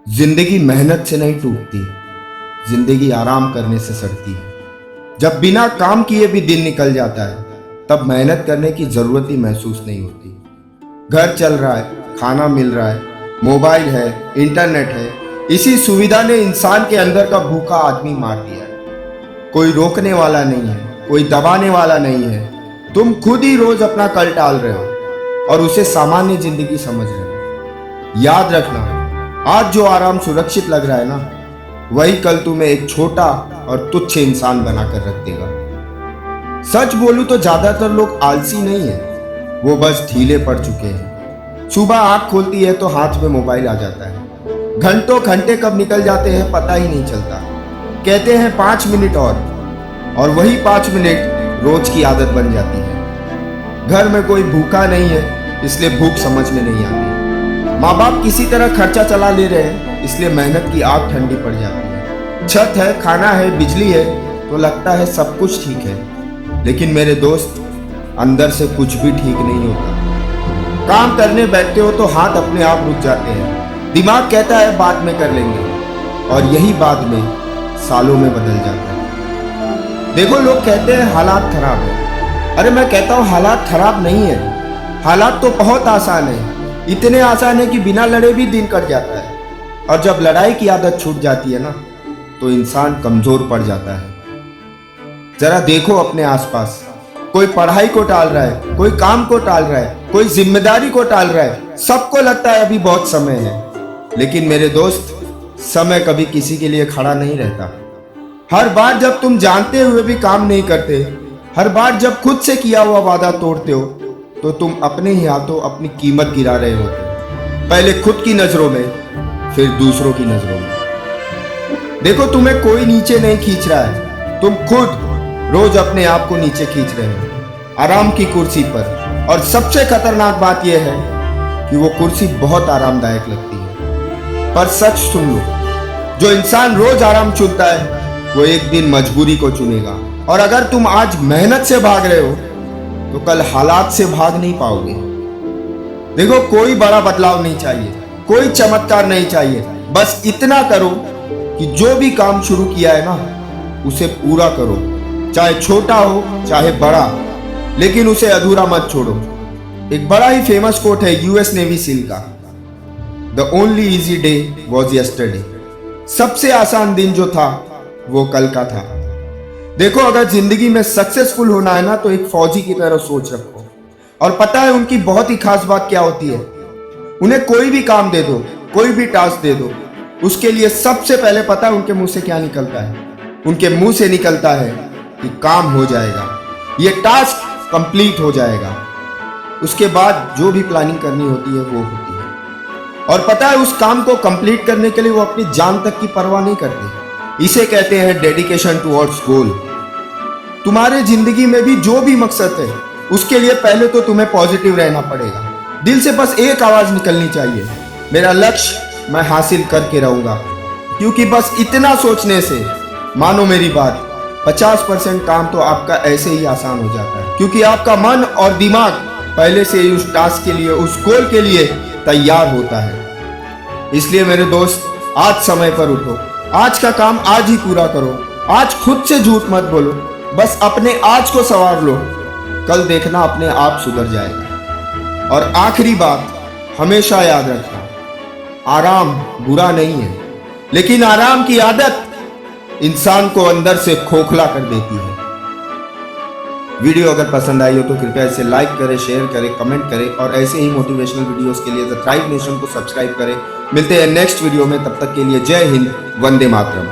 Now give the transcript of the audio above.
जिंदगी मेहनत से नहीं टूटती, जिंदगी आराम करने से सड़ती है। जब बिना काम किए भी दिन निकल जाता है, तब मेहनत करने की जरूरत ही महसूस नहीं होती। घर चल रहा है, खाना मिल रहा है, मोबाइल है, इंटरनेट है। इसी सुविधा ने इंसान के अंदर का भूखा आदमी मार दिया है। कोई रोकने वाला नहीं है, कोई दबाने वाला नहीं है। तुम खुद ही रोज अपना कल टाल रहे हो और उसे सामान्य जिंदगी समझ रहे हो। याद रखना, आज जो आराम सुरक्षित लग रहा है ना, वही कल तुम्हें एक छोटा और तुच्छ इंसान बनाकर रख देगा। सच बोलूं तो ज्यादातर लोग आलसी नहीं है, वो बस ढीले पड़ चुके हैं। सुबह आंख खोलती है तो हाथ में मोबाइल आ जाता है। घंटों घंटे कब निकल जाते हैं पता ही नहीं चलता। कहते हैं 5 मिनट और वही 5 मिनट रोज की आदत बन जाती है। घर में कोई भूखा नहीं है, इसलिए भूख समझ में नहीं आती। माँ बाप किसी तरह खर्चा चला ले रहे हैं, इसलिए मेहनत की आग ठंडी पड़ जाती है। छत है, खाना है, बिजली है, तो लगता है सब कुछ ठीक है। लेकिन मेरे दोस्त, अंदर से कुछ भी ठीक नहीं होता। काम करने बैठते हो तो हाथ अपने आप रुक जाते हैं। दिमाग कहता है बाद में कर लेंगे, और यही बाद में सालों में बदल जाता है। देखो, लोग कहते हैं हालात खराब है। अरे मैं कहता हूँ हालात खराब नहीं है, हालात तो बहुत आसान है। इतने आसान है कि बिना लड़े भी दिन कट जाता है। और जब लड़ाई की आदत छूट जाती है ना, तो इंसान कमजोर पड़ जाता है। जरा देखो अपने आसपास, कोई पढ़ाई को टाल रहा है, कोई काम को टाल रहा है, कोई जिम्मेदारी को टाल रहा है। सबको लगता है अभी बहुत समय है, लेकिन मेरे दोस्त, समय कभी किसी के लिए खड़ा नहीं रहता। हर बार जब तुम जानते हुए भी काम नहीं करते, हर बार जब खुद से किया हुआ वादा तोड़ते हो, तो तुम अपने ही हाथों अपनी कीमत गिरा रहे होते। पहले खुद की नजरों में, फिर दूसरों की नजरों में। देखो, तुम्हें कोई नीचे नहीं खींच रहा है, तुम खुद रोज अपने आप को नीचे खींच रहे हो, आराम की कुर्सी पर। और सबसे खतरनाक बात यह है कि वो कुर्सी बहुत आरामदायक लगती है। पर सच सुन लो, जो इंसान रोज आराम चुनता है, वो एक दिन मजबूरी को चुनेगा। और अगर तुम आज मेहनत से भाग रहे हो, तो कल हालात से भाग नहीं पाओगे। देखो, कोई बड़ा बदलाव नहीं चाहिए, कोई चमत्कार नहीं चाहिए। बस इतना करो कि जो भी काम शुरू किया है ना, उसे पूरा करो। चाहे छोटा हो चाहे बड़ा, लेकिन उसे अधूरा मत छोड़ो। एक बड़ा ही फेमस कोट है यूएस नेवी सील का, the only easy day was yesterday. सबसे आसान दिन जो था वो कल का था। देखो, अगर जिंदगी में सक्सेसफुल होना है ना, तो एक फौजी की तरह सोच रखो। और पता है उनकी बहुत ही खास बात क्या होती है? उन्हें कोई भी काम दे दो, कोई भी टास्क दे दो, उसके लिए सबसे पहले पता है उनके मुंह से क्या निकलता है? उनके मुंह से निकलता है कि काम हो जाएगा, ये टास्क कंप्लीट हो जाएगा। उसके बाद जो भी प्लानिंग करनी होती है वो होती है। और पता है, उस काम को कंप्लीट करने के लिए वो अपनी जान तक की परवाह नहीं करते। इसे कहते हैं डेडिकेशन टुवर्ड्स गोल। तुम्हारे जिंदगी में भी जो भी मकसद है, उसके लिए पहले तो तुम्हें पॉजिटिव रहना पड़ेगा। दिल से बस एक आवाज निकलनी चाहिए, मेरा लक्ष्य मैं हासिल करके रहूंगा। क्योंकि बस इतना सोचने से, मानो मेरी बात, 50% काम तो आपका ऐसे ही आसान हो जाता है। क्योंकि आपका मन और दिमाग पहले से ही उस टास्क के लिए, उस गोल के लिए तैयार होता है। इसलिए मेरे दोस्त, आज समय पर उठो, आज का काम आज ही पूरा करो। आज खुद से झूठ मत बोलो, बस अपने आज को संवार लो। कल देखना अपने आप सुधर जाएगा। और आखिरी बात, हमेशा याद रखना, आराम बुरा नहीं है, लेकिन आराम की आदत इंसान को अंदर से खोखला कर देती है। वीडियो अगर पसंद आई हो तो कृपया इसे लाइक करें, शेयर करें, कमेंट करें, और ऐसे ही मोटिवेशनल वीडियोस के लिए द थ्राइव नेशन को सब्सक्राइब करें। मिलते हैं नेक्स्ट वीडियो में, तब तक के लिए जय हिंद, वंदे मातरम।